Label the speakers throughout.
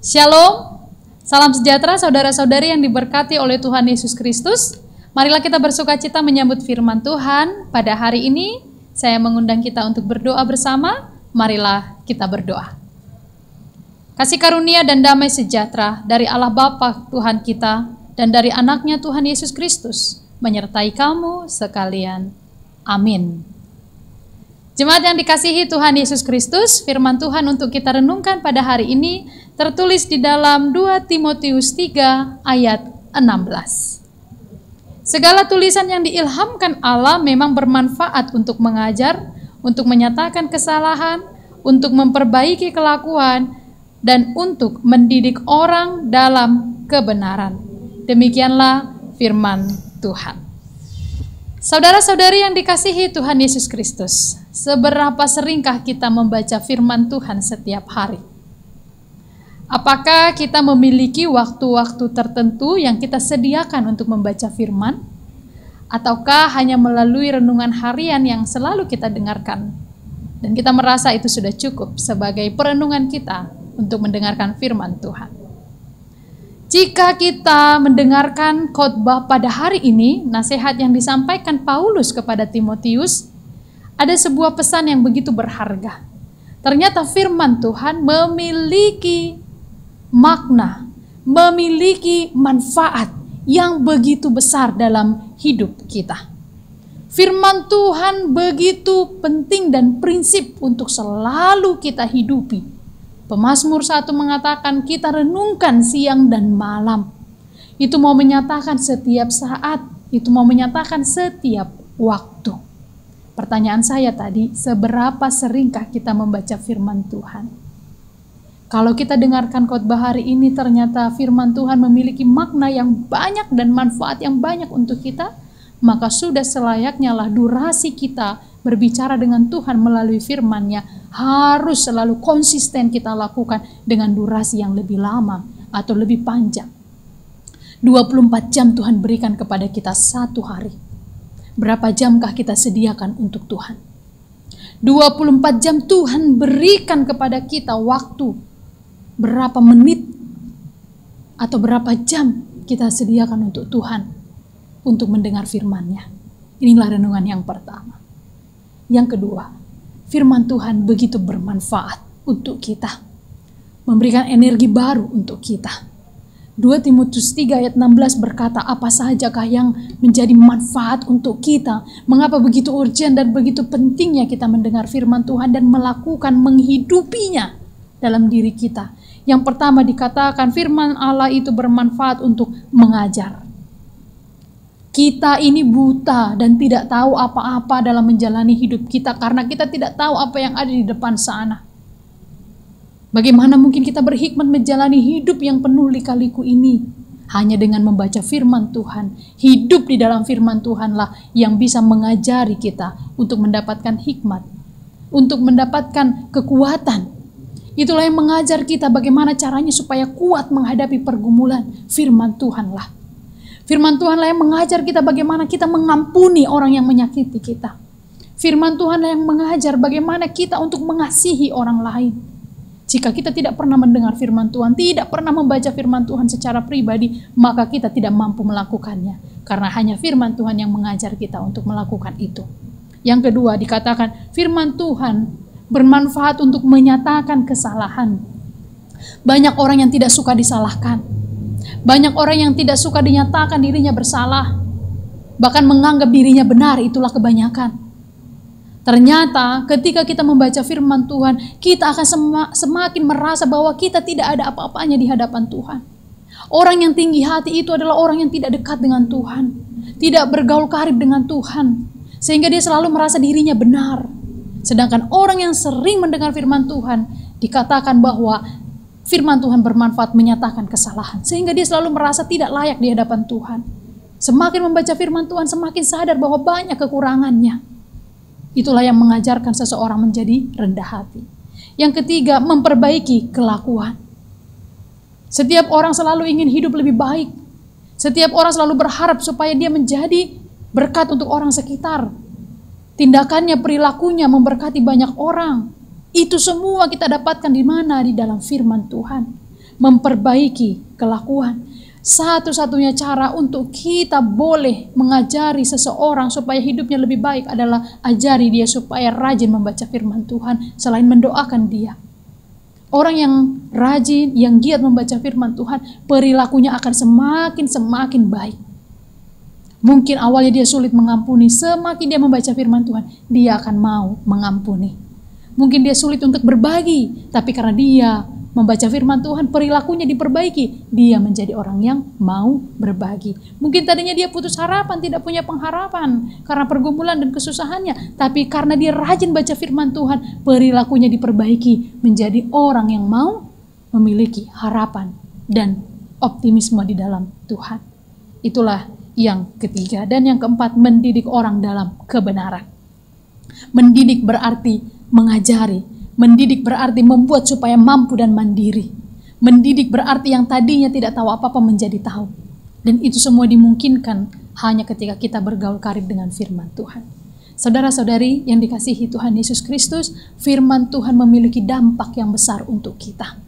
Speaker 1: Shalom, salam sejahtera saudara-saudari yang diberkati oleh Tuhan Yesus Kristus. Marilah kita bersuka cita menyambut firman Tuhan. Pada hari ini, saya mengundang kita untuk berdoa bersama. Marilah kita berdoa. Kasih karunia dan damai sejahtera dari Allah Bapa Tuhan kita dan dari anaknya Tuhan Yesus Kristus menyertai kamu sekalian. Amin. Jemaat yang dikasihi Tuhan Yesus Kristus, firman Tuhan untuk kita renungkan pada hari ini tertulis di dalam 2 Timotius 3 ayat 16. Segala tulisan yang diilhamkan Allah memang bermanfaat untuk mengajar, untuk menyatakan kesalahan, untuk memperbaiki kelakuan, dan untuk mendidik orang dalam kebenaran. Demikianlah firman Tuhan. Saudara-saudari yang dikasihi Tuhan Yesus Kristus, seberapa seringkah kita membaca firman Tuhan setiap hari? Apakah kita memiliki waktu-waktu tertentu yang kita sediakan untuk membaca firman? Ataukah hanya melalui renungan harian yang selalu kita dengarkan? Dan kita merasa itu sudah cukup sebagai perenungan kita untuk mendengarkan firman Tuhan. Jika kita mendengarkan khotbah pada hari ini, nasihat yang disampaikan Paulus kepada Timotius, ada sebuah pesan yang begitu berharga. Ternyata firman Tuhan memiliki makna, memiliki manfaat yang begitu besar dalam hidup kita. Firman Tuhan begitu penting dan prinsip untuk selalu kita hidupi. Pemazmur 1 mengatakan kita renungkan siang dan malam. Itu mau menyatakan setiap saat, itu mau menyatakan setiap waktu. Pertanyaan saya tadi, seberapa seringkah kita membaca firman Tuhan? Kalau kita dengarkan khotbah hari ini, ternyata firman Tuhan memiliki makna yang banyak dan manfaat yang banyak untuk kita, maka sudah selayaknya lah durasi kita berbicara dengan Tuhan melalui firman-Nya harus selalu konsisten kita lakukan dengan durasi yang lebih lama atau lebih panjang. 24 jam Tuhan berikan kepada kita satu hari. Berapa jamkah kita sediakan untuk Tuhan? 24 jam Tuhan berikan kepada kita waktu. Berapa menit atau berapa jam kita sediakan untuk Tuhan untuk mendengar firman-Nya? Inilah renungan yang pertama. Yang kedua, firman Tuhan begitu bermanfaat untuk kita, memberikan energi baru untuk kita. 2 Timotius 3 ayat 16 berkata, apa sajakah yang menjadi manfaat untuk kita? Mengapa begitu urgent dan begitu pentingnya kita mendengar firman Tuhan dan melakukan menghidupinya dalam diri kita? Yang pertama dikatakan firman Allah itu bermanfaat untuk mengajar. Kita ini buta dan tidak tahu apa-apa dalam menjalani hidup kita karena kita tidak tahu apa yang ada di depan sana. Bagaimana mungkin kita berhikmat menjalani hidup yang penuh lika-liku ini? Hanya dengan membaca firman Tuhan. Hidup di dalam firman Tuhanlah yang bisa mengajari kita untuk mendapatkan hikmat, untuk mendapatkan kekuatan. Itulah yang mengajar kita bagaimana caranya supaya kuat menghadapi pergumulan. Firman Tuhanlah. Firman Tuhanlah yang mengajar kita bagaimana kita mengampuni orang yang menyakiti kita. Firman Tuhanlah yang mengajar bagaimana kita untuk mengasihi orang lain. Jika kita tidak pernah mendengar firman Tuhan, tidak pernah membaca firman Tuhan secara pribadi, maka kita tidak mampu melakukannya. Karena hanya firman Tuhan yang mengajar kita untuk melakukan itu. Yang kedua dikatakan firman Tuhan bermanfaat untuk menyatakan kesalahan. Banyak orang yang tidak suka disalahkan. Banyak orang yang tidak suka dinyatakan dirinya bersalah. Bahkan menganggap dirinya benar, itulah kebanyakan. Ternyata ketika kita membaca firman Tuhan, kita akan semakin merasa bahwa kita tidak ada apa-apanya di hadapan Tuhan. Orang yang tinggi hati itu adalah orang yang tidak dekat dengan Tuhan. Tidak bergaul karib dengan Tuhan. Sehingga dia selalu merasa dirinya benar. Sedangkan orang yang sering mendengar firman Tuhan, dikatakan bahwa firman Tuhan bermanfaat menyatakan kesalahan. Sehingga dia selalu merasa tidak layak di hadapan Tuhan. Semakin membaca firman Tuhan, semakin sadar bahwa banyak kekurangannya. Itulah yang mengajarkan seseorang menjadi rendah hati. Yang ketiga, memperbaiki kelakuan. Setiap orang selalu ingin hidup lebih baik. Setiap orang selalu berharap supaya dia menjadi berkat untuk orang sekitar. Tindakannya, perilakunya memberkati banyak orang. Itu semua kita dapatkan di mana? Di dalam firman Tuhan. memperbaiki kelakuan. Satu-satunya cara untuk kita boleh mengajari seseorang supaya hidupnya lebih baik adalah ajari dia supaya rajin membaca firman Tuhan selain mendoakan dia. Orang yang rajin, yang giat membaca firman Tuhan, perilakunya akan semakin baik. Mungkin awalnya dia sulit mengampuni, semakin dia membaca firman Tuhan, dia akan mau mengampuni. Mungkin dia sulit untuk berbagi, tapi karena dia membaca firman Tuhan, perilakunya diperbaiki, dia menjadi orang yang mau berbagi. Mungkin tadinya dia putus harapan, tidak punya pengharapan karena pergumulan dan kesusahannya, tapi karena dia rajin baca firman Tuhan, perilakunya diperbaiki, menjadi orang yang mau memiliki harapan dan optimisme di dalam Tuhan. Itulah yang ketiga. Dan yang keempat, mendidik orang dalam kebenaran. Mendidik berarti mengajari. Mendidik berarti membuat supaya mampu dan mandiri. Mendidik berarti yang tadinya tidak tahu apa-apa menjadi tahu. Dan itu semua dimungkinkan hanya ketika kita bergaul karib dengan firman Tuhan. Saudara-saudari yang dikasihi Tuhan Yesus Kristus, firman Tuhan memiliki dampak yang besar untuk kita.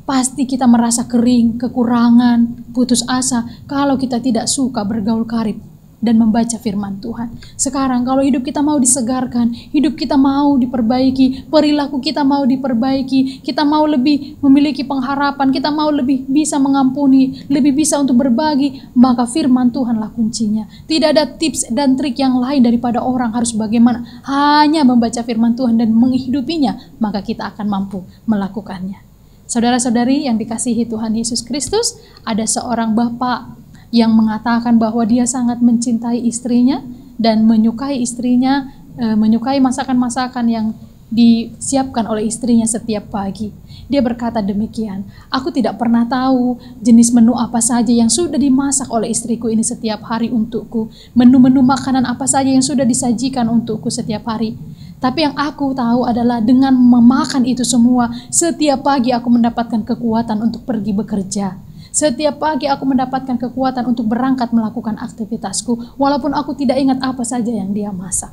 Speaker 1: Pasti kita merasa kering, kekurangan, putus asa kalau kita tidak suka bergaul karib dan membaca firman Tuhan. Sekarang kalau hidup kita mau disegarkan, hidup kita mau diperbaiki, perilaku kita mau diperbaiki, kita mau lebih memiliki pengharapan, kita mau lebih bisa mengampuni, lebih bisa untuk berbagi, maka firman Tuhanlah kuncinya. Tidak ada tips dan trik yang lain daripada orang harus bagaimana. Hanya membaca firman Tuhan dan menghidupinya, maka kita akan mampu melakukannya. Saudara-saudari yang dikasihi Tuhan Yesus Kristus, ada seorang bapak yang mengatakan bahwa dia sangat mencintai istrinya dan menyukai istrinya, menyukai masakan-masakan yang disiapkan oleh istrinya setiap pagi. Dia berkata demikian, "Aku tidak pernah tahu jenis menu apa saja yang sudah dimasak oleh istriku ini setiap hari untukku, menu-menu makanan apa saja yang sudah disajikan untukku setiap hari. Tapi yang aku tahu adalah dengan memakan itu semua, setiap pagi aku mendapatkan kekuatan untuk pergi bekerja. Setiap pagi aku mendapatkan kekuatan untuk berangkat melakukan aktivitasku, walaupun aku tidak ingat apa saja yang dia masak."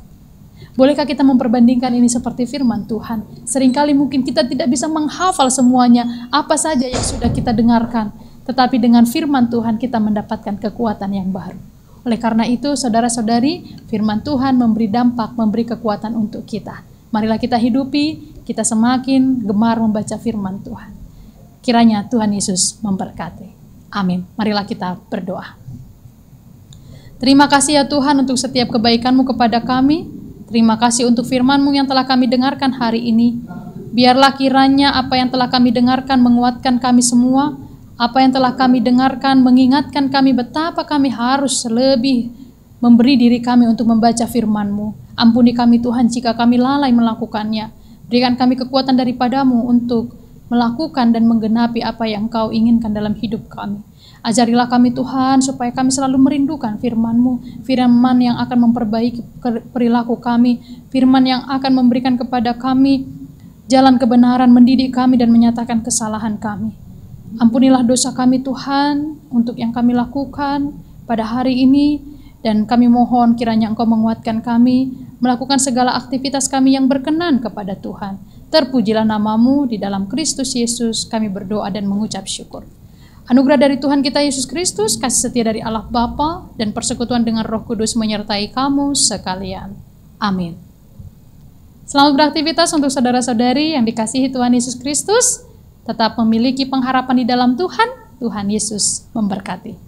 Speaker 1: Bolehkah kita memperbandingkan ini seperti firman Tuhan? Seringkali mungkin kita tidak bisa menghafal semuanya, apa saja yang sudah kita dengarkan. Tetapi dengan firman Tuhan kita mendapatkan kekuatan yang baru. Oleh karena itu, saudara-saudari, firman Tuhan memberi dampak, memberi kekuatan untuk kita. Marilah kita hidupi, kita semakin gemar membaca firman Tuhan. Kiranya Tuhan Yesus memberkati. Amin. Marilah kita berdoa. Terima kasih ya Tuhan untuk setiap kebaikan-Mu kepada kami. Terima kasih untuk firman-Mu yang telah kami dengarkan hari ini. Biarlah kiranya apa yang telah kami dengarkan menguatkan kami semua. Apa yang telah kami dengarkan mengingatkan kami betapa kami harus lebih memberi diri kami untuk membaca firman-Mu. Ampuni kami Tuhan jika kami lalai melakukannya. Berikan kami kekuatan daripada-Mu untuk melakukan dan menggenapi apa yang Engkau inginkan dalam hidup kami. Ajarilah kami Tuhan supaya kami selalu merindukan firman-Mu, firman yang akan memperbaiki perilaku kami, firman yang akan memberikan kepada kami jalan kebenaran, mendidik kami dan menyatakan kesalahan kami. Ampunilah dosa kami Tuhan untuk yang kami lakukan pada hari ini, dan kami mohon kiranya Engkau menguatkan kami melakukan segala aktivitas kami yang berkenan kepada Tuhan. Terpujilah nama-Mu, di dalam Kristus Yesus kami berdoa dan mengucap syukur. Anugerah dari Tuhan kita Yesus Kristus, kasih setia dari Allah Bapa, dan persekutuan dengan Roh Kudus menyertai kamu sekalian. Amin. Selamat beraktivitas untuk saudara-saudari yang dikasihi Tuhan Yesus Kristus. Tetap memiliki pengharapan di dalam Tuhan. Tuhan Yesus memberkati.